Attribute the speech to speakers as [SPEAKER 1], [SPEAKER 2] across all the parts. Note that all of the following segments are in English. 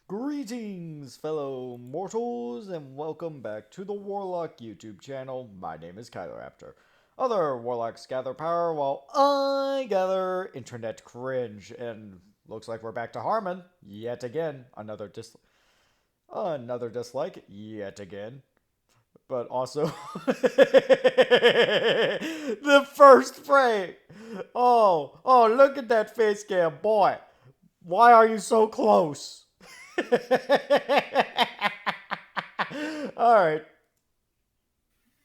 [SPEAKER 1] Greetings, fellow mortals, and welcome back to the Warlock YouTube channel. My name is Kyleraptor. Other Warlocks gather power while I gather internet cringe. And looks like we're back to Harmon yet again. Another dislike yet again. But also the first frame. Oh, look at that face cam, boy. Why are you so close? All right.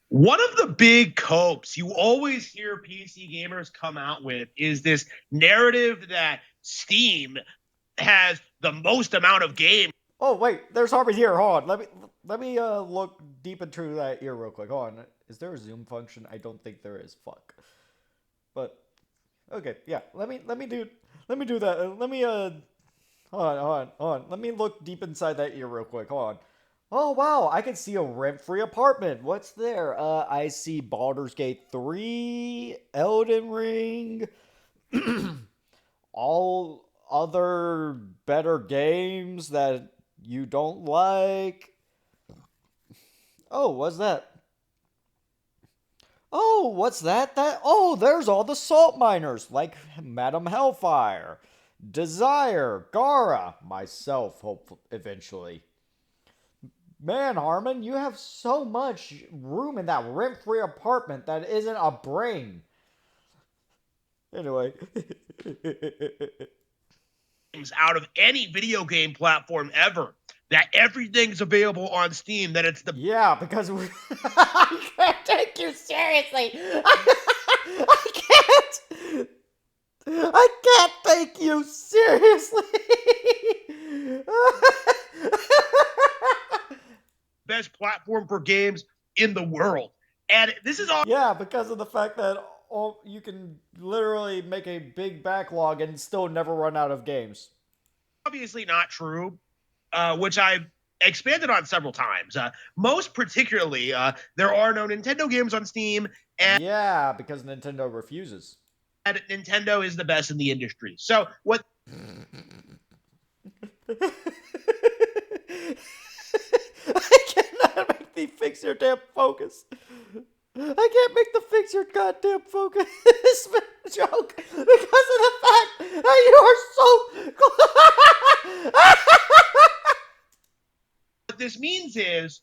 [SPEAKER 2] One of the big copes you always hear PC gamers come out with is this narrative that Steam has the most amount of games.
[SPEAKER 1] Oh wait, there's Harvey here. Hold on. Let me look deep into that ear real quick. Hold on. Is there a zoom function? I don't think there is. Fuck. But okay, yeah. Let me do that. Let me hold on. Let me look deep inside that ear real quick. Hold on. Oh wow, I can see a rent-free apartment. What's there? I see Baldur's Gate 3, Elden Ring, all other better games that you don't like. Oh, what's that? Oh, what's that? There's all the salt miners, like Madame Hellfire, Desire, Gara, myself, hope eventually. Man, Harmon, you have so much room in that rent-free apartment that isn't a brain. Anyway.
[SPEAKER 2] Out of any video game platform ever. That everything's available on Steam. That it's the
[SPEAKER 1] Yeah, because I can't take you seriously. I can't. I can't take you seriously.
[SPEAKER 2] best platform for games in the world. And this is
[SPEAKER 1] Yeah, because of the fact that you can literally make a big backlog and still never run out of games.
[SPEAKER 2] obviously not true, which I've expanded on several times. Most particularly, there are no Nintendo games on Steam, and
[SPEAKER 1] Yeah, because Nintendo refuses.
[SPEAKER 2] Nintendo is the best in the industry. So what
[SPEAKER 1] I cannot make the fix your damn focus. I can't make the fix your goddamn focus joke because of the fact that you are so.
[SPEAKER 2] this means is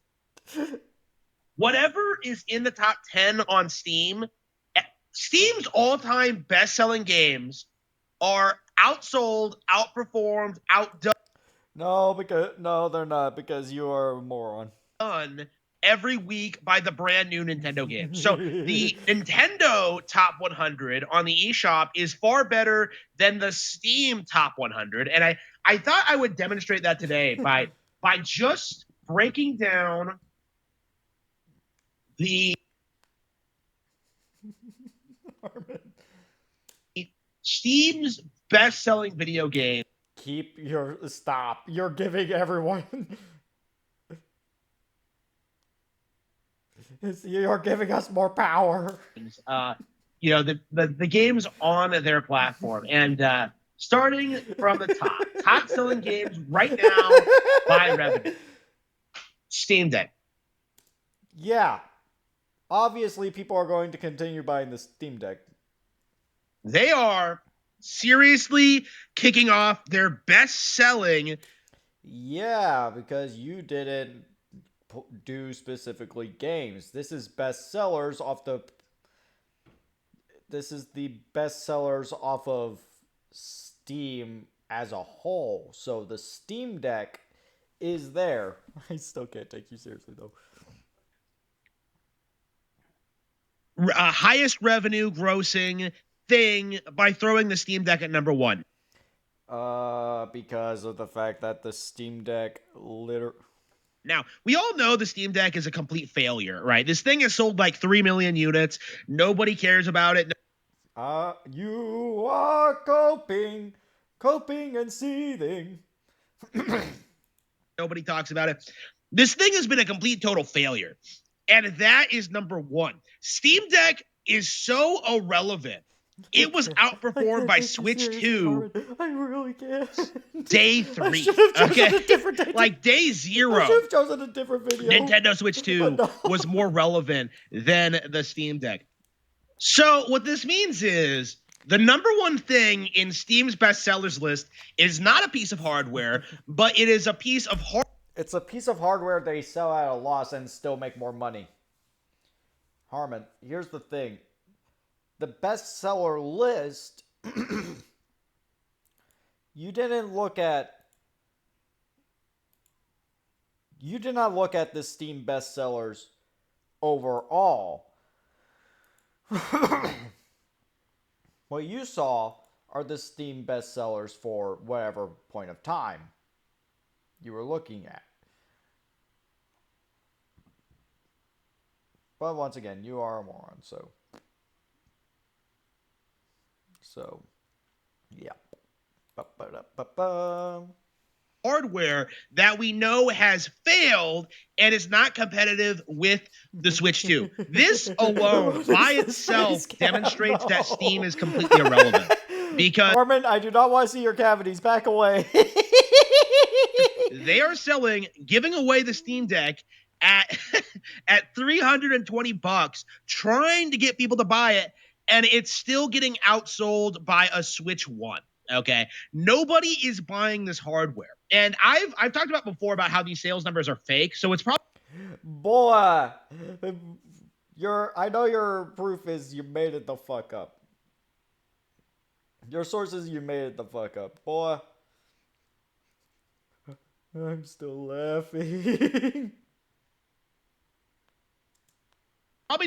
[SPEAKER 2] whatever is in the top 10 on Steam, Steam's all-time best-selling games are outsold, outperformed, outdone
[SPEAKER 1] No, they're not because you are a moron.
[SPEAKER 2] every week by the brand new Nintendo games. So the Nintendo top 100 on the eShop is far better than the Steam top 100, and I thought I would demonstrate that today by just breaking down the Steam's best-selling video game.
[SPEAKER 1] Keep your stop. You're giving everyone. You're giving us more power.
[SPEAKER 2] Uh, the games on their platform, and starting from the top selling games right now by revenue. Steam Deck.
[SPEAKER 1] Yeah. Obviously, people are going to continue buying the Steam Deck.
[SPEAKER 2] They are seriously kicking off their best selling.
[SPEAKER 1] Yeah, because you didn't do specifically games. This is bestsellers off the. This is the bestsellers off of Steam as a whole. So the Steam Deck is there. I still can't take you seriously though.
[SPEAKER 2] Highest revenue grossing thing by throwing the Steam Deck at number one.
[SPEAKER 1] Because of the fact that the Steam Deck
[SPEAKER 2] Now, we all know the Steam Deck is a complete failure, right? This thing has sold like 3 million units. Nobody cares about it.
[SPEAKER 1] You are coping and seething.
[SPEAKER 2] Nobody talks about it. This thing has been a complete total failure. And that is number one. Steam Deck is so irrelevant It was outperformed by Switch 2
[SPEAKER 1] I really can't.
[SPEAKER 2] day
[SPEAKER 1] I
[SPEAKER 2] 3.
[SPEAKER 1] should have chosen
[SPEAKER 2] Okay,
[SPEAKER 1] a different day.
[SPEAKER 2] like day
[SPEAKER 1] I
[SPEAKER 2] 0.
[SPEAKER 1] should have chosen a different video.
[SPEAKER 2] Nintendo Switch 2
[SPEAKER 1] No.
[SPEAKER 2] was more relevant than the Steam Deck. So what this means is the number one thing in Steam's bestsellers list is not a piece of hardware, but it is a piece of
[SPEAKER 1] It's a piece of hardware they sell at a loss and still make more money. Harmon, here's the thing. The bestseller list, you did not look at the Steam bestsellers overall. What you saw are the Steam bestsellers for whatever point of time you were looking at. But once again, you are a moron, so yeah. Ba-ba-da-ba-ba.
[SPEAKER 2] hardware that we know has failed and is not competitive with the Switch 2. This alone by itself demonstrates that Steam is completely irrelevant. Because
[SPEAKER 1] Norman, I do not want to see your cavities. Back away.
[SPEAKER 2] they are giving away the Steam Deck at at $320, trying to get people to buy it, and it's still getting outsold by a Switch 1. Okay, nobody is buying this hardware, and I've talked about before about how these sales numbers are fake. So it's probably
[SPEAKER 1] Boy, I know your proof is you made it the fuck up. Your sources, you made it the fuck up, boy. I'm still laughing.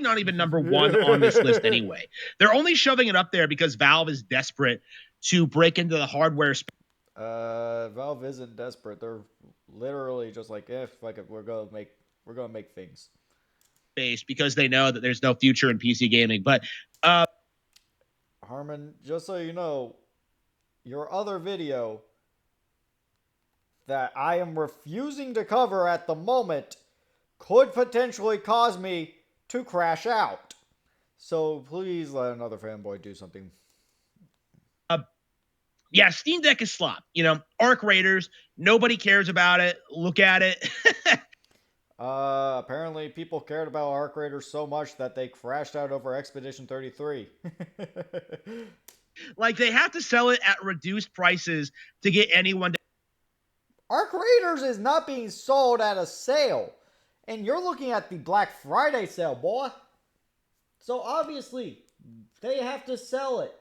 [SPEAKER 2] not even number 1 on this list anyway. They're only shoving it up there because Valve is desperate to break into the hardware space.
[SPEAKER 1] Valve isn't desperate. They're literally just like, fuck it, we're gonna make things.
[SPEAKER 2] Because they know that there's no future in PC gaming. But
[SPEAKER 1] Harmon, just so you know, your other video that I am refusing to cover at the moment could potentially cause me to crash out. So please let another fanboy do something.
[SPEAKER 2] Yeah, Steam Deck is slop. Arc Raiders, nobody cares about it. Look at it.
[SPEAKER 1] Apparently people cared about Arc Raiders so much that they crashed out over Expedition 33.
[SPEAKER 2] Like, they have to sell it at reduced prices to get anyone to.
[SPEAKER 1] Arc Raiders is not being sold at a sale. And you're looking at the Black Friday sale, boy. So obviously, they have to sell it.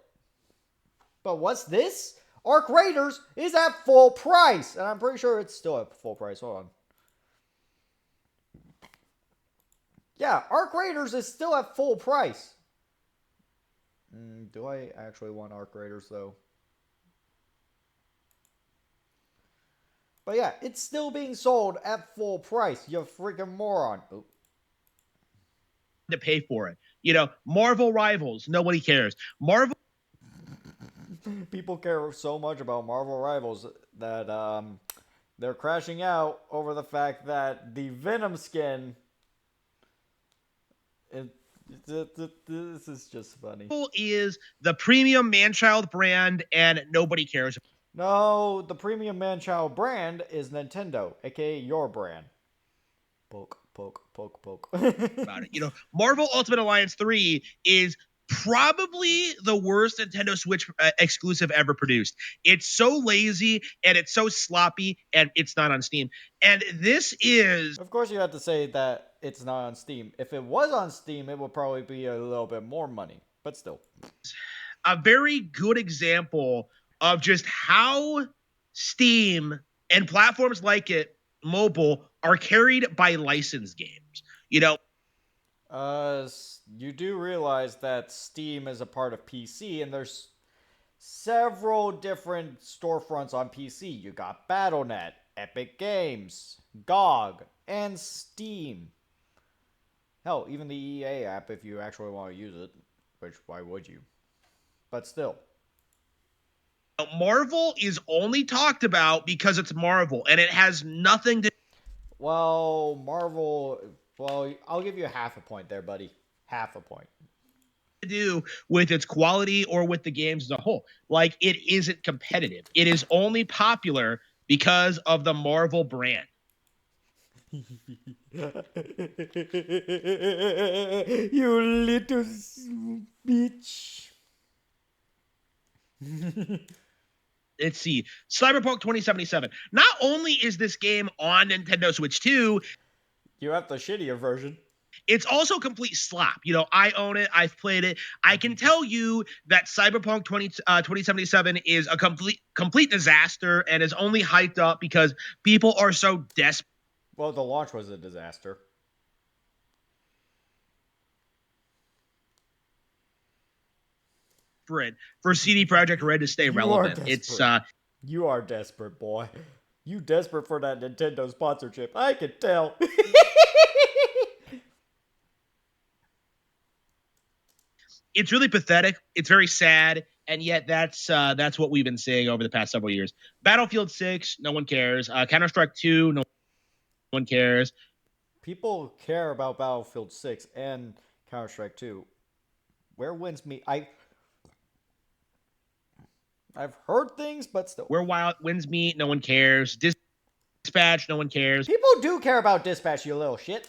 [SPEAKER 1] But what's this? Arc Raiders is at full price. And I'm pretty sure it's still at full price. Hold on. Yeah, Arc Raiders is still at full price. Do I actually want Arc Raiders, though? But yeah, it's still being sold at full price. You freaking moron. Oh.
[SPEAKER 2] To pay for it. Marvel Rivals, nobody cares. Marvel.
[SPEAKER 1] People care so much about Marvel Rivals that they're crashing out over the fact that the Venom skin. This is just funny.
[SPEAKER 2] Is the premium man-child brand, and nobody cares.
[SPEAKER 1] No, the premium man-child brand is Nintendo, aka your brand. Poke, poke, poke, poke.
[SPEAKER 2] About it. Marvel Ultimate Alliance 3 is probably the worst Nintendo Switch exclusive ever produced. It's so lazy and it's so sloppy, and it's not on Steam. And this is,
[SPEAKER 1] of course, you have to say that it's not on Steam. If it was on Steam, it would probably be a little bit more money, but still.
[SPEAKER 2] A very good example of just how Steam and platforms like it, mobile, are carried by licensed games.
[SPEAKER 1] You do realize that Steam is a part of PC, and there's several different storefronts on PC. You got Battle.net, Epic Games, GOG, and Steam. Hell, even the EA app if you actually want to use it, which why would you? But still.
[SPEAKER 2] Marvel is only talked about because it's Marvel, and it has nothing to.
[SPEAKER 1] Well, Marvel. Well, I'll give you half a point there, buddy. Half a point.
[SPEAKER 2] to do with its quality or with the games as a whole. Like, it isn't competitive. It is only popular because of the Marvel brand.
[SPEAKER 1] You little bitch.
[SPEAKER 2] Let's see. Cyberpunk 2077. Not only is this game on Nintendo Switch 2,
[SPEAKER 1] You have the shittier version.
[SPEAKER 2] it's also complete slop. You know, I own it. I've played it. I can tell you that Cyberpunk 2077 is a complete disaster and is only hyped up because people are so desperate
[SPEAKER 1] Well, the launch was a disaster.
[SPEAKER 2] for CD Projekt Red to stay
[SPEAKER 1] You are
[SPEAKER 2] relevant. It's
[SPEAKER 1] desperate. You are desperate, boy. You desperate for that Nintendo sponsorship. I can tell.
[SPEAKER 2] it's really pathetic. It's very sad, and yet that's what we've been seeing over the past several years. Battlefield 6, no one cares. Counter-Strike 2, no one cares.
[SPEAKER 1] People care about Battlefield 6 and Counter-Strike 2. Where wins me? I've heard things, but still.
[SPEAKER 2] Where Wild wins me, no one cares. Dispatch, no one cares.
[SPEAKER 1] People do care about Dispatch, you little shit.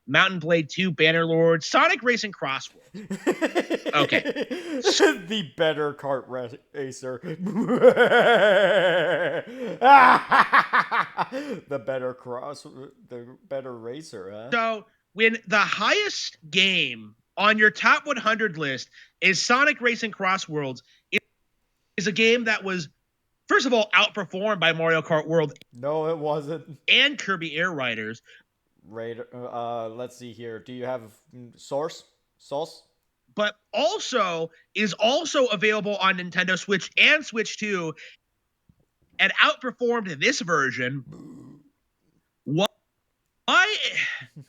[SPEAKER 2] Mountain Blade 2, Bannerlord, Sonic Racing Crossworld. Okay.
[SPEAKER 1] The better kart racer. The better racer, huh?
[SPEAKER 2] So when the highest game on your top 100 list is Sonic Racing Crossworlds, it is a game that was, first of all, outperformed by Mario Kart World.
[SPEAKER 1] No, it wasn't.
[SPEAKER 2] And Kirby Air Riders.
[SPEAKER 1] Raider. Let's see here. Do you have source?
[SPEAKER 2] But also is also available on Nintendo Switch and Switch 2 and outperformed this version. Why?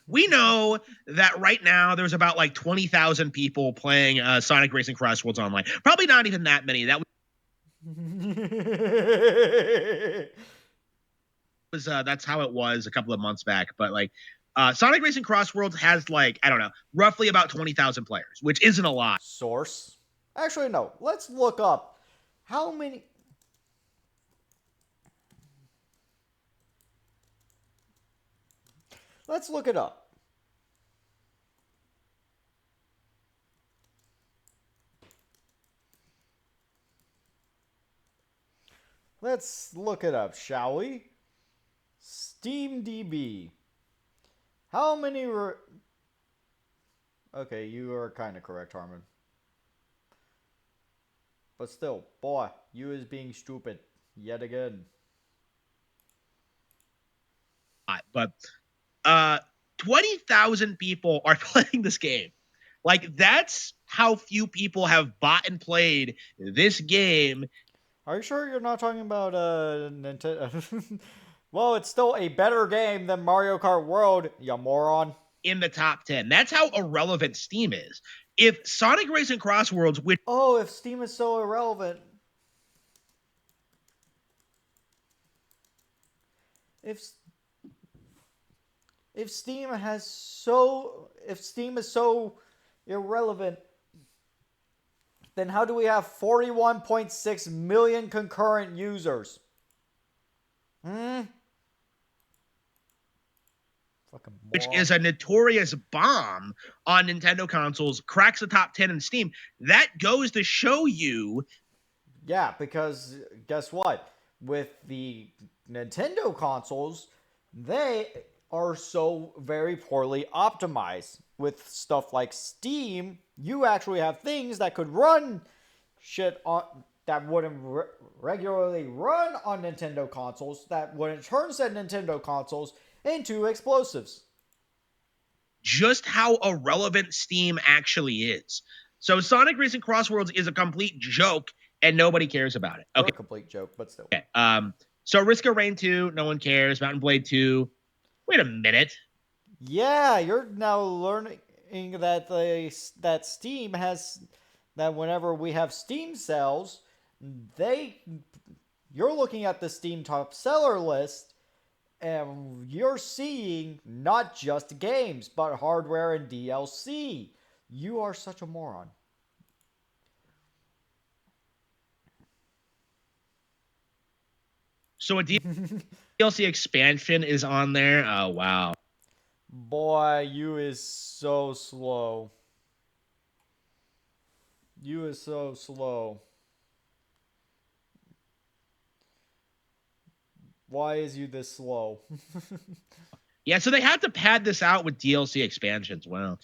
[SPEAKER 2] We know that right now there's about like 20,000 people playing Sonic Racing Crossworlds online. Probably not even that many. That was that's how it was a couple of months back. But like Sonic Racing Crossworlds has like, I don't know, roughly about 20,000 players, which isn't a lot.
[SPEAKER 1] Source? Actually, no. Let's look up how many. Let's look it up. Let's look it up, shall we? SteamDB. How many Okay, you are kind of correct, Harmon. But still, boy, you is being stupid yet again.
[SPEAKER 2] But 20,000 people are playing this game. Like, that's how few people have bought and played this game.
[SPEAKER 1] Are you sure you're not talking about Nintendo? Well, it's still a better game than Mario Kart World, you moron.
[SPEAKER 2] In the top 10. That's how irrelevant Steam is. If Sonic Racing Crossworlds, which
[SPEAKER 1] if Steam is so irrelevant. If Steam is so irrelevant, then how do we have 41.6 million concurrent users?
[SPEAKER 2] which is a notorious bomb on Nintendo consoles, cracks the top 10 in Steam, that goes to show you.
[SPEAKER 1] Yeah, because guess what? With the Nintendo consoles, they are so very poorly optimized. With stuff like Steam, you actually have things that could run shit on that wouldn't regularly run on Nintendo consoles, that wouldn't turn said Nintendo consoles into explosives.
[SPEAKER 2] Just how irrelevant Steam actually is. So Sonic Racing Crossworlds is a complete joke and nobody cares about it. Okay.
[SPEAKER 1] Or a complete joke, but still.
[SPEAKER 2] Okay. So Risk of Rain 2, no one cares. Mountain Blade 2. Wait a minute.
[SPEAKER 1] Yeah, you're now learning that Steam has that whenever we have Steam sales, you're looking at the Steam top seller list and you're seeing not just games, but hardware and DLC. You are such a moron.
[SPEAKER 2] So a DLC expansion is on there. Oh wow.
[SPEAKER 1] Boy, you is so slow. You is so slow. Why is you this slow?
[SPEAKER 2] Yeah, so they had to pad this out with DLC expansions. Wow.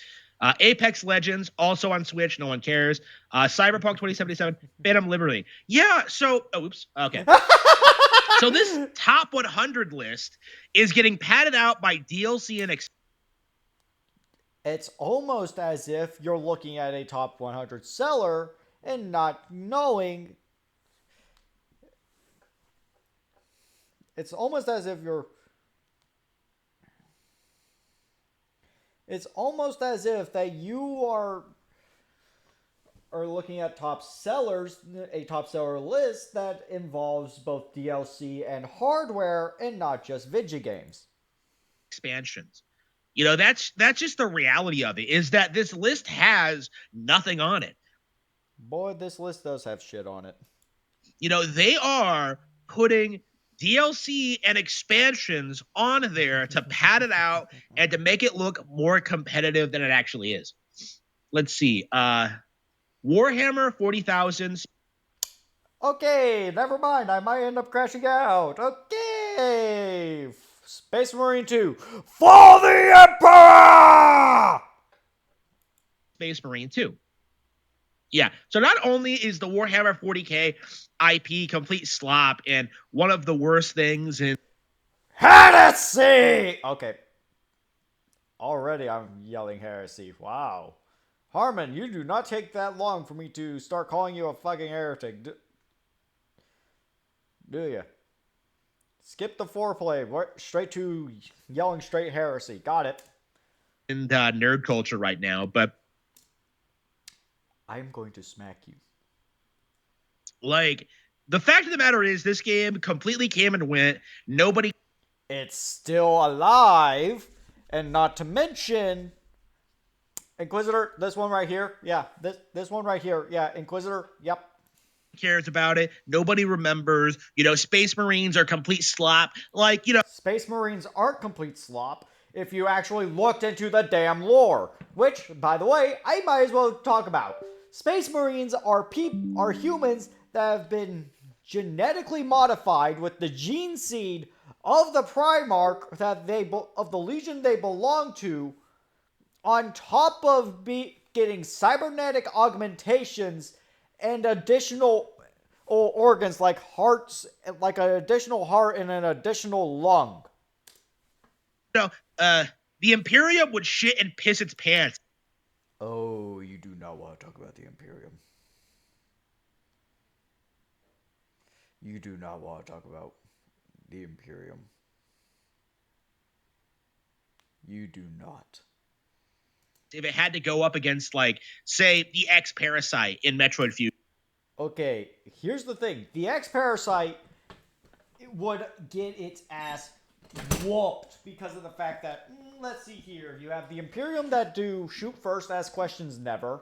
[SPEAKER 2] Apex Legends also on Switch. No one cares. Cyberpunk 2077, Phantom Liberty. Yeah. So, oops. Okay. So this top 100 list is getting padded out by DLC and
[SPEAKER 1] It's almost as if you're looking at a top 100 seller and not knowing. It's almost as if you're. It's almost as if that you are looking at top sellers, a top seller list that involves both DLC and hardware and not just video games.
[SPEAKER 2] expansions. That's just the reality of it. Is that this list has nothing on it.
[SPEAKER 1] Boy, this list does have shit on it.
[SPEAKER 2] They are putting DLC and expansions on there to pad it out and to make it look more competitive than it actually is. Let's see. Warhammer 40,000.
[SPEAKER 1] Okay, never mind. I might end up crashing out. Okay. Space Marine 2. For the Emperor!
[SPEAKER 2] Space Marine 2. Yeah. So not only is the Warhammer 40K IP complete slop and one of the worst things in
[SPEAKER 1] Heresy! Okay. Already I'm yelling heresy. Wow. Harmon, you do not take that long for me to start calling you a fucking heretic. Do you? Skip the foreplay. Straight to yelling straight heresy. Got it.
[SPEAKER 2] nerd culture right now, but
[SPEAKER 1] I'm going to smack you.
[SPEAKER 2] like the fact of the matter is this game completely came and went. Nobody
[SPEAKER 1] It's still alive, and not to mention Inquisitor. This one right here. Yeah, this one right here. Yeah, Inquisitor. Yep.
[SPEAKER 2] cares about it. Nobody remembers. Space Marines are complete slop.
[SPEAKER 1] Space Marines aren't complete slop if you actually looked into the damn lore. Which, by the way, I might as well talk about. Space Marines are humans that have been genetically modified with the gene seed of the Primarch of the Legion they belong to, on top of getting cybernetic augmentations and additional organs like hearts, like an additional heart and an additional lung.
[SPEAKER 2] you know, uh, the Imperium would shit and piss its pants.
[SPEAKER 1] Oh, you do not want to talk about the Imperium. You do not want to talk about the Imperium. You do not.
[SPEAKER 2] If it had to go up against, like, say, the X Parasite in Metroid Fusion.
[SPEAKER 1] Okay, here's the thing. The X Parasite would get its ass whooped because of the fact that, let's see here, you have the Imperium that do shoot first, ask questions never.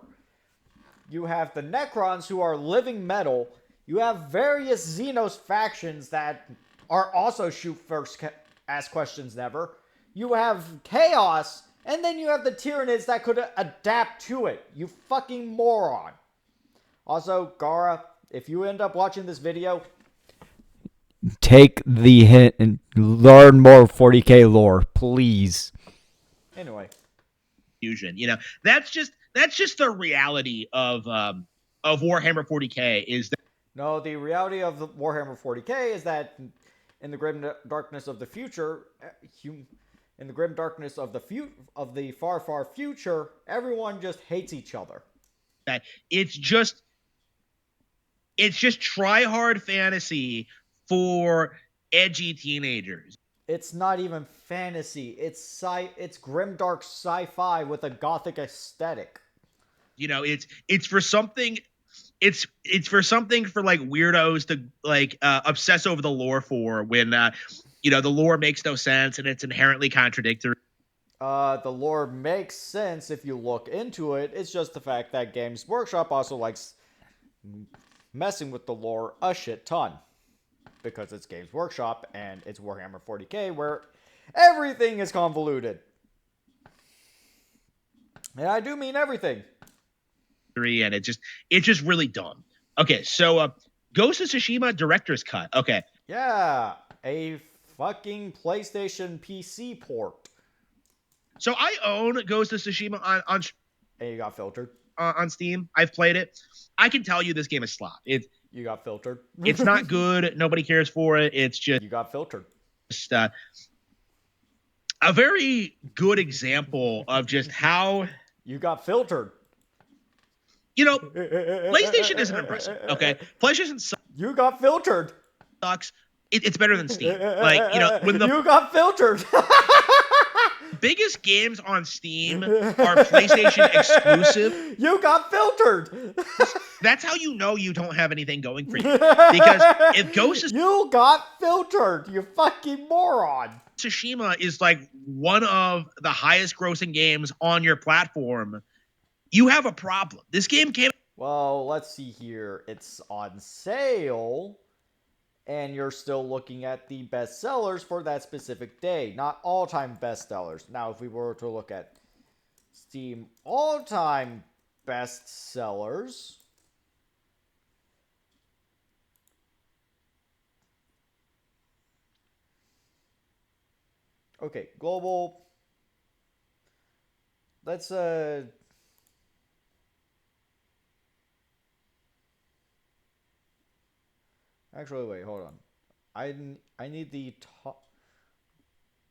[SPEAKER 1] You have the Necrons who are living metal. You have various Xenos factions that are also shoot first, ask questions never. You have Chaos, and then you have the Tyranids that could adapt to it. You fucking moron. Also, Gara, if you end up watching this video, take the hint and learn more 40k lore, please. Anyway,
[SPEAKER 2] Fusion. That's just the reality of Warhammer 40K is that
[SPEAKER 1] no, the reality of the Warhammer 40k is that in the grim darkness of the future, in the grim darkness of the far, far future, everyone just hates each other.
[SPEAKER 2] that it's just try hard fantasy for edgy teenagers.
[SPEAKER 1] It's not even fantasy. It's grimdark sci-fi with a gothic aesthetic.
[SPEAKER 2] It's for something. It's for something for like weirdos to like obsess over the lore for when the lore makes no sense and it's inherently contradictory.
[SPEAKER 1] The lore makes sense if you look into it. It's just the fact that Games Workshop also likes messing with the lore a shit ton. because it's Games Workshop and it's Warhammer 40k, where everything is convoluted. And I do mean everything.
[SPEAKER 2] And it's just really dumb. Okay, so Ghost of Tsushima director's cut. Okay,
[SPEAKER 1] Yeah, a fucking PlayStation PC port.
[SPEAKER 2] so I own Ghost of Tsushima
[SPEAKER 1] And you got filtered.
[SPEAKER 2] On Steam. I've played it. I can tell you this game is slop.
[SPEAKER 1] You got filtered.
[SPEAKER 2] It's not good. Nobody cares for it. It's just
[SPEAKER 1] You got filtered.
[SPEAKER 2] A very good example of just how
[SPEAKER 1] You got filtered.
[SPEAKER 2] PlayStation isn't impressive. Okay, PlayStation
[SPEAKER 1] You got filtered.
[SPEAKER 2] sucks. It's better than Steam. Like when the
[SPEAKER 1] You got filtered.
[SPEAKER 2] biggest games on Steam are PlayStation exclusive.
[SPEAKER 1] You got filtered.
[SPEAKER 2] That's how you know you don't have anything going for you. Because if Ghost of
[SPEAKER 1] You got filtered, you fucking moron.
[SPEAKER 2] Tsushima is like one of the highest grossing games on your platform, you have a problem. This game came.
[SPEAKER 1] Well, let's see here. It's on sale, and you're still looking at the best sellers for that specific day, not all-time best sellers. Now, if we were to look at Steam all-time best sellers, okay, global. Let's actually wait, hold on. I need the top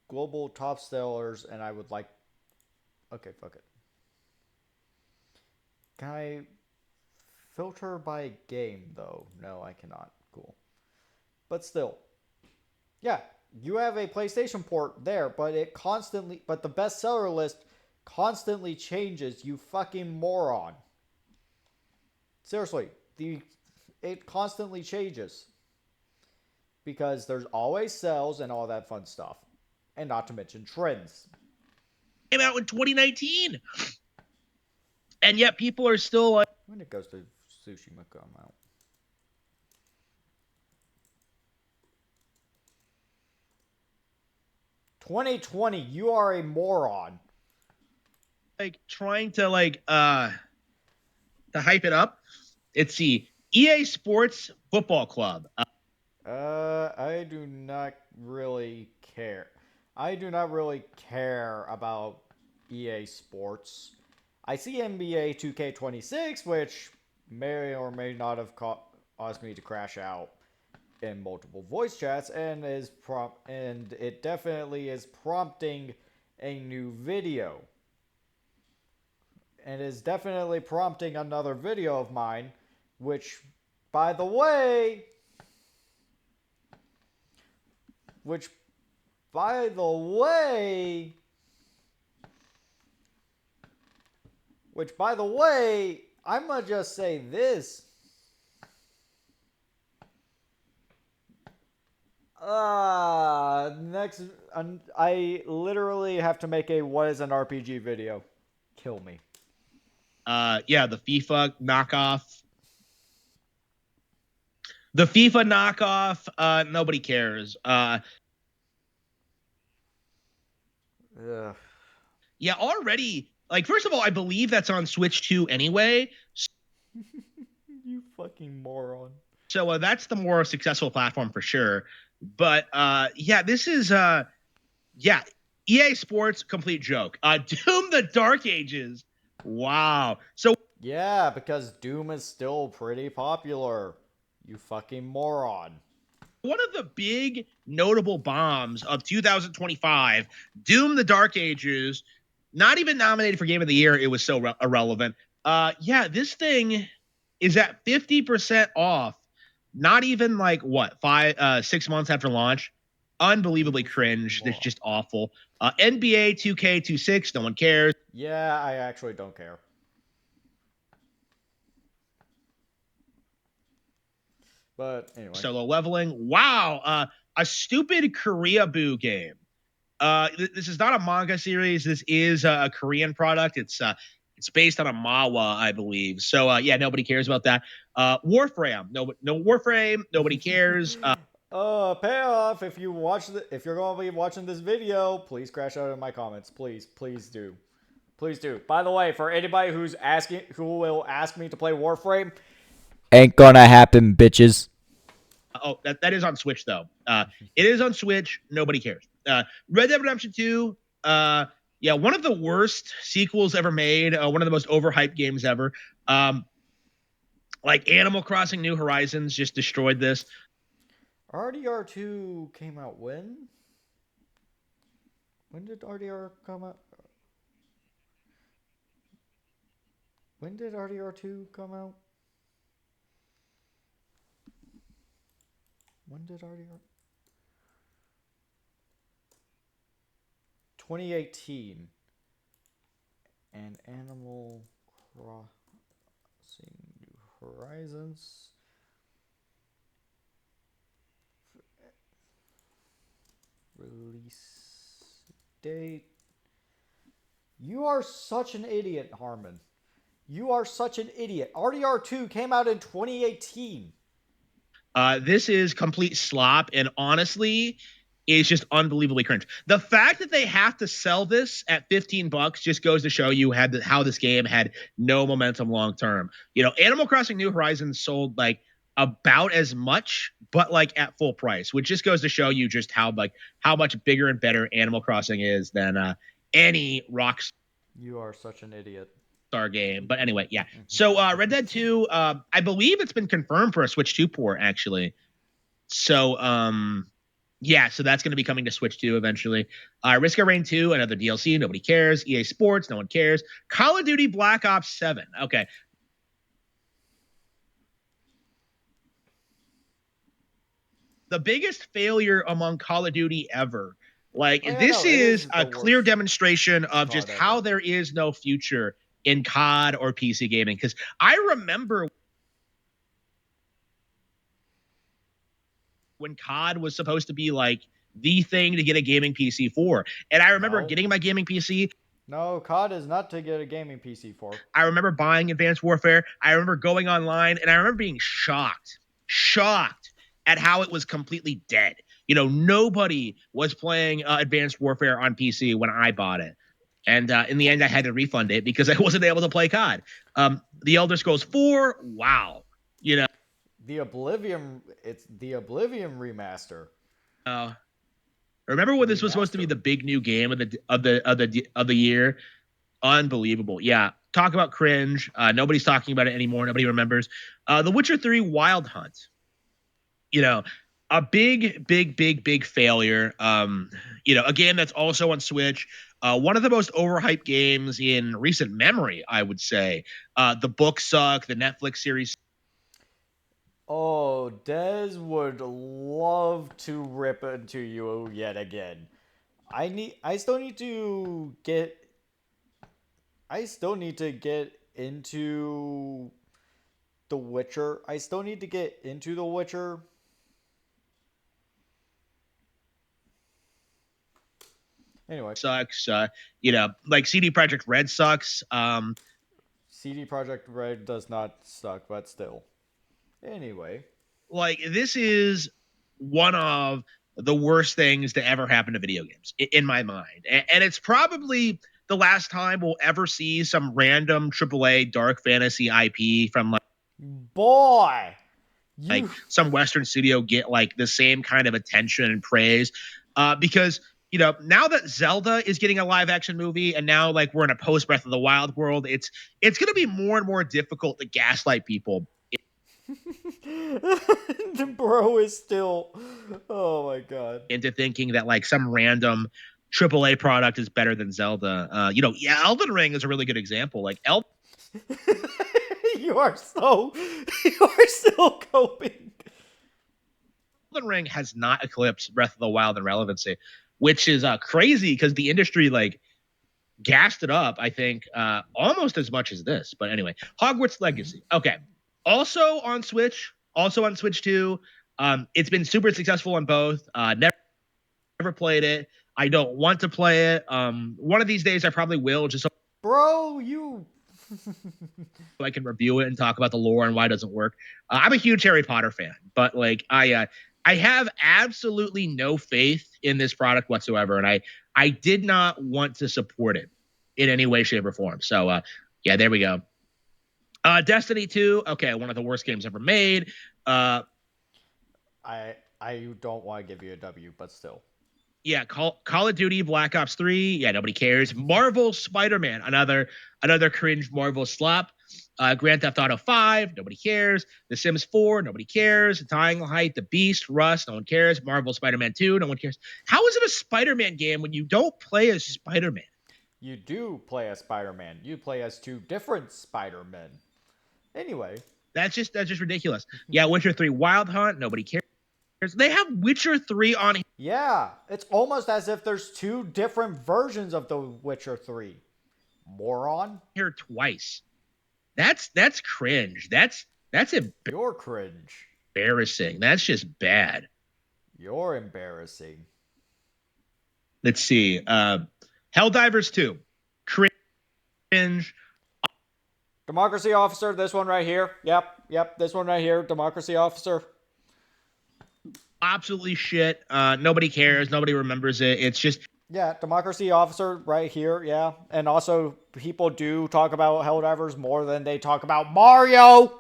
[SPEAKER 1] global top sellers, and I would like. Okay, fuck it. Can I filter by game though? No, I cannot. Cool. But still, yeah, you have a PlayStation port there, but but the bestseller list constantly changes. You fucking moron. Seriously, it constantly changes because there's always sales and all that fun stuff, and not to mention trends.
[SPEAKER 2] Came out in 2019, and yet people are still like.
[SPEAKER 1] When it goes to Tsushima come out. "2020, you are a moron."
[SPEAKER 2] Like trying to to hype it up. Let's see, EA Sports Football Club.
[SPEAKER 1] I do not really care. I do not really care about EA Sports. I see NBA 2K26, which may or may not have caused me to crash out in multiple voice chats, and it definitely is prompting a new video. And is definitely prompting another video of mine, which, by the way, which, by the way, I'm gonna just say this. Next, I literally have to make a what is an RPG video. Kill me.
[SPEAKER 2] Yeah, the FIFA knockoff. The FIFA knockoff, nobody cares. Yeah, already, like, first of all, I believe that's on Switch 2 anyway.
[SPEAKER 1] You fucking moron.
[SPEAKER 2] So that's the more successful platform for sure. But yeah, this is yeah, EA Sports complete joke. Doom the Dark Ages. Wow. So
[SPEAKER 1] yeah, because Doom is still pretty popular. You fucking moron.
[SPEAKER 2] One of the big notable bombs of 2025, Doom the Dark Ages, not even nominated for Game of the Year. It was so irrelevant. Yeah, this thing is at 50% off. Not even like what, 6 months after launch. Unbelievably cringe. This is just awful. NBA 2K26, no one cares.
[SPEAKER 1] Yeah, I actually don't care. But anyway.
[SPEAKER 2] Solo leveling. Wow. A stupid Korea Boo game. This is not a manga series. This is a Korean product. It's based on a manhwa, I believe. So yeah, nobody cares about that. Warframe. No Warframe. Nobody cares.
[SPEAKER 1] Payoff. If you're gonna be watching this video, please crash out in my comments. Please do. Please do. By the way, for anybody who will ask me to play Warframe, ain't gonna happen, bitches.
[SPEAKER 2] Oh, that is on Switch though. It is on Switch. Nobody cares. Red Dead Redemption 2. Yeah, one of the worst sequels ever made. One of the most overhyped games ever. Um, like Animal Crossing: New Horizons just destroyed this.
[SPEAKER 1] RDR2 came out when? When did RDR come out? When did RDR2 come out? When did RDR? 2018. And Animal Crossing New Horizons. Release date. You are such an idiot, Harmon. You are such an idiot. RDR2 came out in 2018.
[SPEAKER 2] This is complete slop, and honestly, is just unbelievably cringe. The fact that they have to sell this at $15 just goes to show you how this game had no momentum long term. Animal Crossing: New Horizons sold like about as much, but like at full price, which just goes to show you just how much bigger and better Animal Crossing is than any Rockstar
[SPEAKER 1] You are such an idiot.
[SPEAKER 2] game. But anyway, yeah. So Red Dead 2, I believe it's been confirmed for a Switch 2 port actually. So yeah, so that's going to be coming to Switch 2 eventually. Risk of Rain 2, another DLC, nobody cares. EA Sports, no one cares. Call of Duty Black Ops 7. Okay. The biggest failure among Call of Duty ever. Like,
[SPEAKER 1] Oh yeah,
[SPEAKER 2] this
[SPEAKER 1] no, it
[SPEAKER 2] is
[SPEAKER 1] is the
[SPEAKER 2] a clear
[SPEAKER 1] worst
[SPEAKER 2] demonstration of just
[SPEAKER 1] COD ever.
[SPEAKER 2] how there is no future in COD or PC gaming. Because I remember when COD was supposed to be like the thing to get a gaming PC for. And I remember
[SPEAKER 1] No.
[SPEAKER 2] getting my gaming PC.
[SPEAKER 1] No, COD is not to get a gaming PC for.
[SPEAKER 2] I remember buying Advanced Warfare. I remember going online and I remember being shocked at how it was completely dead. Nobody was playing Advanced Warfare on PC when I bought it. And in the end, I had to refund it because I wasn't able to play COD. The Elder Scrolls 4, wow. You know,
[SPEAKER 1] It's the Oblivion remaster.
[SPEAKER 2] uh, remember when this was supposed to be
[SPEAKER 1] Remaster.
[SPEAKER 2] the big new game of the year? Unbelievable. Yeah. Talk about cringe. Nobody's talking about it anymore. Nobody remembers. The Witcher 3 Wild Hunt. You know, a big failure. A game that's also on Switch. One of the most overhyped games in recent memory, I would say. The books suck. The Netflix series.
[SPEAKER 1] Oh, Dez would love to rip into you yet again. I still need to get into The Witcher. I still need to get into The Witcher. Anyway,
[SPEAKER 2] Sucks. Like CD Projekt Red sucks.
[SPEAKER 1] CD Projekt Red does not suck, but still. Anyway,
[SPEAKER 2] Like this is one of the worst things to ever happen to video games in my mind, and it's probably the last time we'll ever see some random AAA dark fantasy IP from
[SPEAKER 1] boy,
[SPEAKER 2] like
[SPEAKER 1] you
[SPEAKER 2] some Western studio get like the same kind of attention and praise, because now that Zelda is getting a live action movie, and now like we're in a post Breath of the Wild world, it's going to be more and more difficult to gaslight people
[SPEAKER 1] the bro is still. Oh my god.
[SPEAKER 2] into thinking that like some random AAA product is better than Zelda. Yeah, Elden Ring is a really good example. Like
[SPEAKER 1] you are so. You are still coping.
[SPEAKER 2] Elden Ring has not eclipsed Breath of the Wild in relevancy, which is crazy because the industry like gassed it up. I think almost as much as this. But anyway, Hogwarts Legacy. Okay, also on Switch 2. It's been super successful on both. Never played it. I don't want to play it. One of these days I probably will, just so
[SPEAKER 1] Bro, you.
[SPEAKER 2] I can review it and talk about the lore and why it doesn't work. I'm a huge Harry Potter fan, but like I have absolutely no faith in this product whatsoever, and I did not want to support it in any way, shape, or form. So yeah, there we go. Destiny 2, okay, one of the worst games ever made. Uh,
[SPEAKER 1] I don't want to give you a W, but still.
[SPEAKER 2] yeah, Call of Duty Black Ops 3, yeah, nobody cares. Marvel Spider-Man, another cringe Marvel slop. Grand Theft Auto 5, nobody cares. The Sims 4, nobody cares. Dying Light, The Beast, Rust, no one cares. Marvel Spider-Man 2, no one cares. How is it a Spider-Man game when you don't play as Spider-Man?
[SPEAKER 1] You do play as Spider-Man. You play as two different Spider-Men. Anyway.
[SPEAKER 2] That's just ridiculous. Yeah, Witcher 3 Wild Hunt, nobody cares. They have Witcher 3 on
[SPEAKER 1] Yeah, it's almost as if there's two different versions of The Witcher 3. Moron.
[SPEAKER 2] here twice. That's cringe. That's
[SPEAKER 1] You're cringe.
[SPEAKER 2] embarrassing. That's just bad.
[SPEAKER 1] You're embarrassing.
[SPEAKER 2] Let's see. Helldivers 2. Cringe.
[SPEAKER 1] Democracy Officer, this one right here. Yep, this one right here. Democracy Officer.
[SPEAKER 2] Absolutely shit. Nobody cares. Nobody remembers it. It's just
[SPEAKER 1] Yeah, Democracy Officer right here, yeah. And also, people do talk about Helldivers more than they talk about Mario!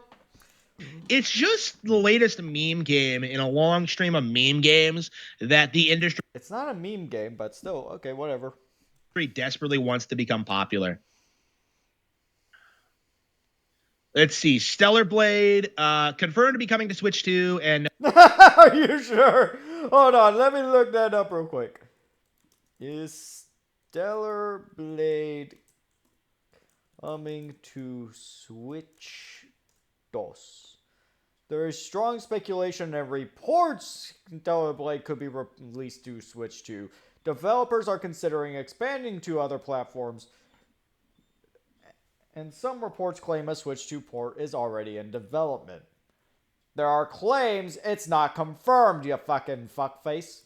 [SPEAKER 2] it's just the latest meme game in a long stream of meme games that the industry
[SPEAKER 1] It's not a meme game, but still, okay, whatever.
[SPEAKER 2] desperately wants to become popular. Let's see. Stellar Blade, confirmed to be coming to Switch 2, and
[SPEAKER 1] Are you sure? Hold on, let me look that up real quick. Is Stellar Blade coming to Switch DOS? There is strong speculation and reports Stellar Blade could be released to Switch 2. Developers are considering expanding to other platforms, and some reports claim a Switch 2 port is already in development. There are claims, it's not confirmed, you fucking fuckface.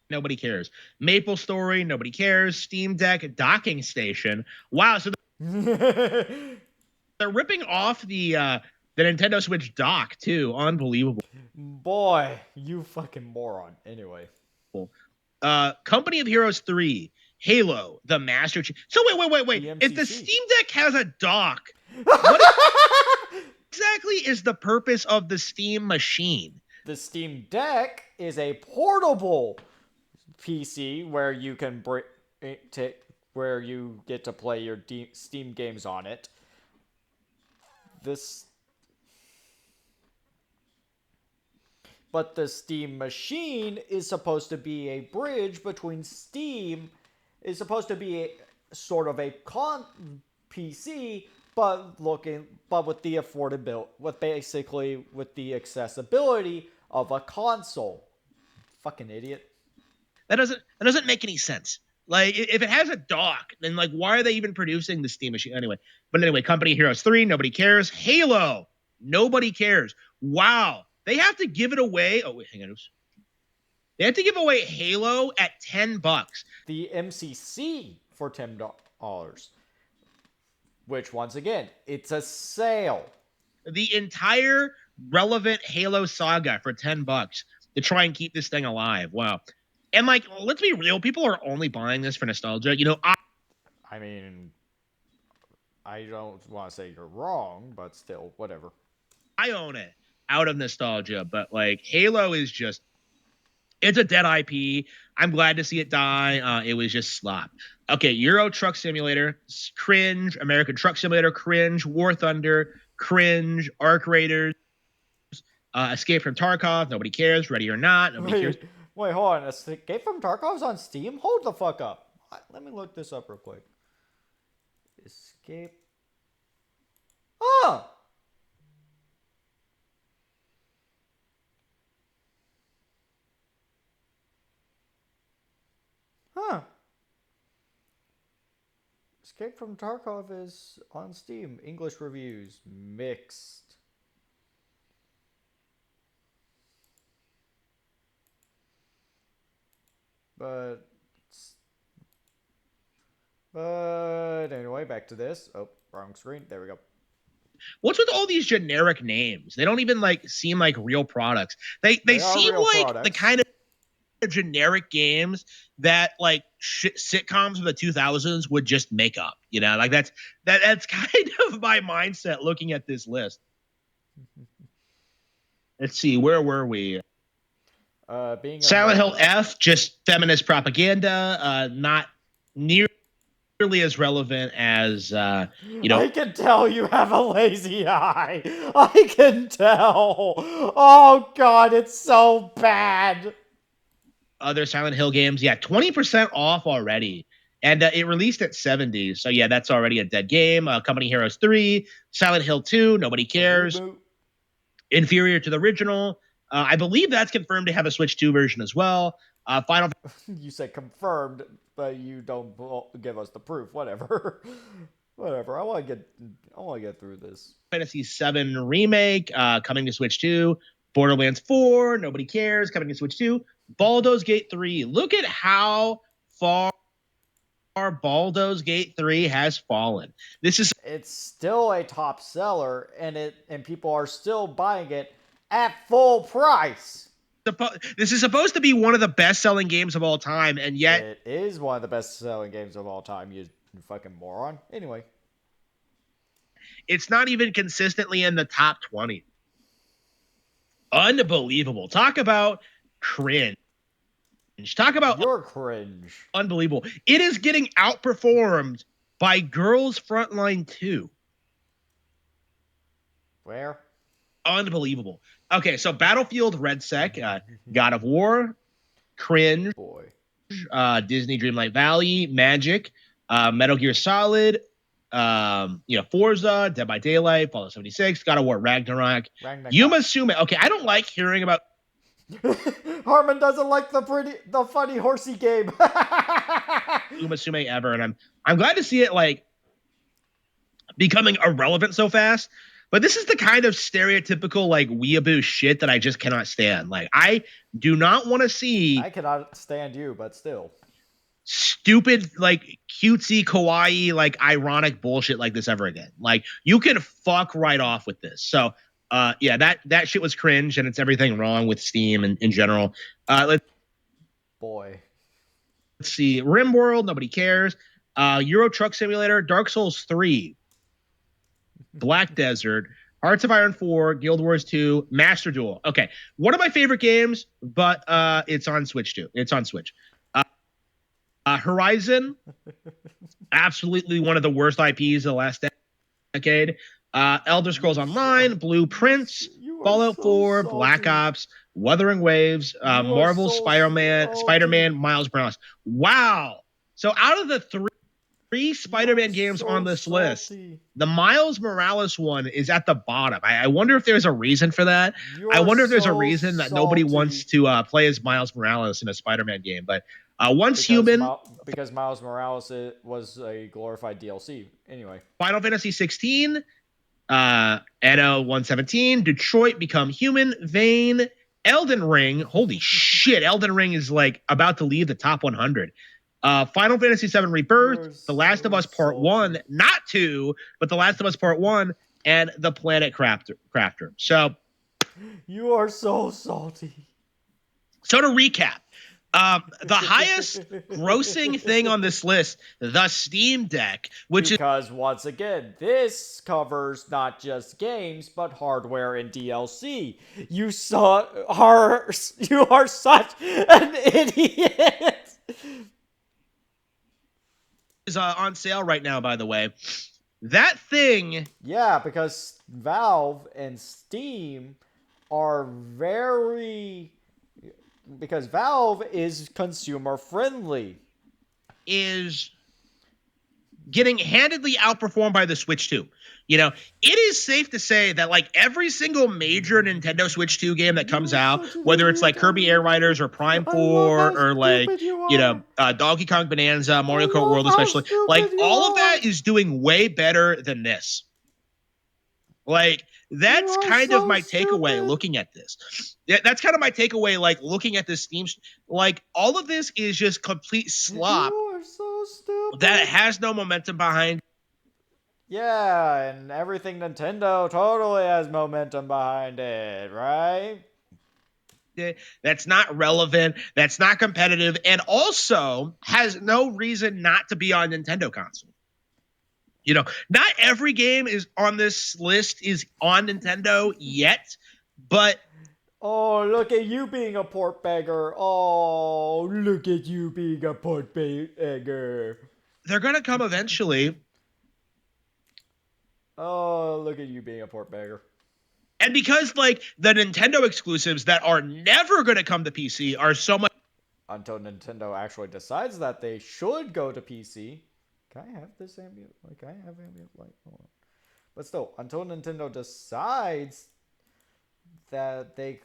[SPEAKER 2] nobody cares. Maple Story, nobody cares. Steam Deck docking station. Wow, so they're ripping off the Nintendo Switch dock too. Unbelievable.
[SPEAKER 1] Boy, you fucking moron. Anyway.
[SPEAKER 2] Company of Heroes 3, Halo, the Master Chief. So wait.
[SPEAKER 1] The
[SPEAKER 2] If the
[SPEAKER 1] MCC.
[SPEAKER 2] Steam Deck has a dock, what exactly is the purpose of the Steam machine?
[SPEAKER 1] The Steam Deck is a portable PC where you can where you get to play your Steam games on it. This But the Steam machine is supposed to be a bridge between Steam, is supposed to be sort of a PC, but with the affordability, with the accessibility of a console. Fucking idiot.
[SPEAKER 2] That doesn't make any sense. Like if it has a dock, then like why are they even producing the Steam machine anyway? But anyway, Company of Heroes 3, nobody cares. Halo, nobody cares. Wow, they have to give it away. Oh wait, hang on. They have to give away Halo at $10.
[SPEAKER 1] The MCC for $10, which once again, it's a sale.
[SPEAKER 2] The entire relevant Halo saga for $10 to try and keep this thing alive. Wow. And like, let's be real, people are only buying this for nostalgia.
[SPEAKER 1] I mean, I don't want to say you're wrong, but still, whatever.
[SPEAKER 2] I own it out of nostalgia, but like Halo is just it's a dead IP. I'm glad to see it die. It was just slop. Okay, Euro Truck Simulator, cringe. American Truck Simulator, cringe. War Thunder, cringe. Arc Raiders, Escape from Tarkov, nobody cares. Ready or Not, nobody cares.
[SPEAKER 1] Wait, hold on. Escape from Tarkov's on Steam? Hold the fuck up. Let me look this up real quick. Escape. Oh! Huh. Escape from Tarkov is on Steam. English reviews mixed. But anyway, back to this. Oh, wrong screen. There we go.
[SPEAKER 2] What's with all these generic names? They don't even like seem like real products. They
[SPEAKER 1] They are
[SPEAKER 2] seem
[SPEAKER 1] real
[SPEAKER 2] like the
[SPEAKER 1] products.
[SPEAKER 2] kind of generic games that like sitcoms of the 2000s would just make up. You know, like that's kind of my mindset looking at this list. Let's see, where were we?
[SPEAKER 1] Being a
[SPEAKER 2] Silent Hill
[SPEAKER 1] male.
[SPEAKER 2] F, just feminist propaganda, not nearly as relevant as
[SPEAKER 1] I can tell you have a lazy eye. I can tell. Oh god, it's so bad.
[SPEAKER 2] other Silent Hill games. Yeah, 20% off already. And it released at 70. So, yeah, that's already a dead game. Company Heroes 3, Silent Hill 2, nobody
[SPEAKER 1] A
[SPEAKER 2] cares.
[SPEAKER 1] reboot.
[SPEAKER 2] Inferior to the original. I believe that's confirmed to have a Switch 2 version as well. Final
[SPEAKER 1] You say confirmed, but you don't give us the proof. Whatever. Whatever. I want to get through this.
[SPEAKER 2] Fantasy 7 Remake coming to Switch 2. Borderlands 4, nobody cares, coming to Switch 2. Baldur's Gate 3. Look at how far Baldur's Gate 3 has fallen. This is
[SPEAKER 1] It's still a top seller, and people are still buying it at full price.
[SPEAKER 2] this is supposed to be one of the best-selling games of all time, and yet
[SPEAKER 1] It is one of the best selling games of all time, you fucking moron. Anyway.
[SPEAKER 2] it's not even consistently in the top 20. Unbelievable. Talk about cringe. Talk about
[SPEAKER 1] You're cringe.
[SPEAKER 2] unbelievable. It is getting outperformed by Girls Frontline 2.
[SPEAKER 1] Where?
[SPEAKER 2] Unbelievable. Okay, so Battlefield, Red Sec, God of War, cringe,
[SPEAKER 1] Boy.
[SPEAKER 2] Disney Dreamlight Valley, Magic, Metal Gear Solid, Forza, Dead by Daylight, Fallout 76, God of War Ragnarok, Yuma Sume. Okay, I don't like hearing about
[SPEAKER 1] Harmon doesn't like the funny horsey game.
[SPEAKER 2] Yuma Sume ever, and I'm glad to see it like becoming irrelevant so fast. But this is the kind of stereotypical like weeaboo shit that I just cannot stand. Like I do not want to see
[SPEAKER 1] I cannot stand you, but still.
[SPEAKER 2] stupid like cutesy kawaii like ironic bullshit like this ever again. Like you can fuck right off with this. So yeah, that shit was cringe and it's everything wrong with Steam and in general. Let's
[SPEAKER 1] Boy.
[SPEAKER 2] see. RimWorld, nobody cares. Euro Truck Simulator, Dark Souls 3, Black Desert, Hearts of Iron 4, Guild Wars 2, Master Duel. Okay, one of my favorite games, but it's on Switch too. It's on Switch. Horizon, absolutely one of the worst IPs of the last decade. Elder Scrolls Online, Blueprints, Fallout 4, Black Ops, Wuthering Waves, Marvel, Spider-Man, Miles Morales. Wow. So out of the three Spider-Man games on this list, the Miles Morales one is at the bottom. I wonder if there's a reason for that. I wonder if there's a reason that nobody wants to play as Miles Morales in a Spider-Man game. But Once Human,
[SPEAKER 1] because Miles Morales was a glorified DLC. Anyway,
[SPEAKER 2] Final Fantasy 16, Edo 117, Detroit Become Human, Vane, Elden Ring. Holy shit, Elden Ring is like about to leave the top 100. Final Fantasy VII Rebirth, The Last of Us Part 1, not 2, but The Last of Us Part 1, and The Planet Crafter. So,
[SPEAKER 1] you are so salty.
[SPEAKER 2] So to recap, the highest grossing thing on this list, the Steam Deck, which
[SPEAKER 1] because once again, this covers not just games but hardware and DLC. You are such an idiot.
[SPEAKER 2] is on sale right now, by the way. That thing.
[SPEAKER 1] Yeah, because Valve and Steam are very. Because Valve is consumer friendly.
[SPEAKER 2] Is getting handedly outperformed by the Switch 2. You know, it is safe to say that like every single major Nintendo Switch 2 game that comes out, whether it's like Kirby Air Riders or Prime 4 or like, Donkey Kong Bonanza, Mario Kart World especially, like all of that is doing way better than this. Like that's kind of my takeaway looking at this. Yeah, that's kind of my takeaway like looking at this Steam, like all of this is just complete slop
[SPEAKER 1] You are so stupid.
[SPEAKER 2] that has no momentum behind
[SPEAKER 1] Yeah, and everything Nintendo totally has momentum behind it, right?
[SPEAKER 2] That's not relevant, that's not competitive, and also has no reason not to be on Nintendo console. Not every game is on this list is on Nintendo yet, but
[SPEAKER 1] Oh, look at you being a port beggar. Oh, look at you being a port beggar.
[SPEAKER 2] they're gonna come eventually.
[SPEAKER 1] Oh, look at you being a port beggar.
[SPEAKER 2] And because like the Nintendo exclusives that are never gonna come to PC are so much
[SPEAKER 1] Until Nintendo actually decides that they should go to PC. Can I have this ambient? Like, can I have ambient light? Hold on. But still, until Nintendo decides that they're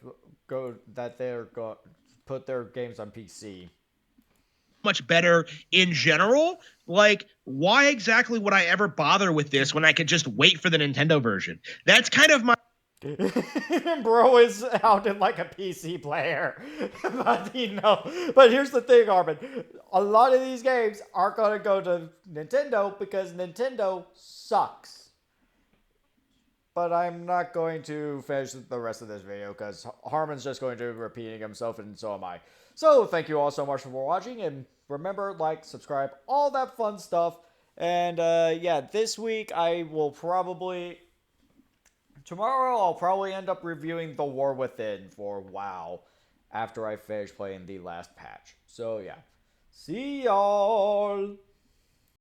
[SPEAKER 1] go put their games on PC.
[SPEAKER 2] much better in general, like why exactly would I ever bother with this when I could just wait for the Nintendo version? That's kind of my
[SPEAKER 1] Bro is outed like a PC player. But here's the thing, Armin. A lot of these games aren't going to go to Nintendo because Nintendo sucks. But I'm not going to finish the rest of this video because Harmon's just going to be repeating himself, and so am I. So thank you all so much for watching, and remember, like, subscribe, all that fun stuff. And yeah, this week I will probably... Tomorrow I'll probably end up reviewing The War Within for WoW after I finish playing the last patch. So yeah. See y'all!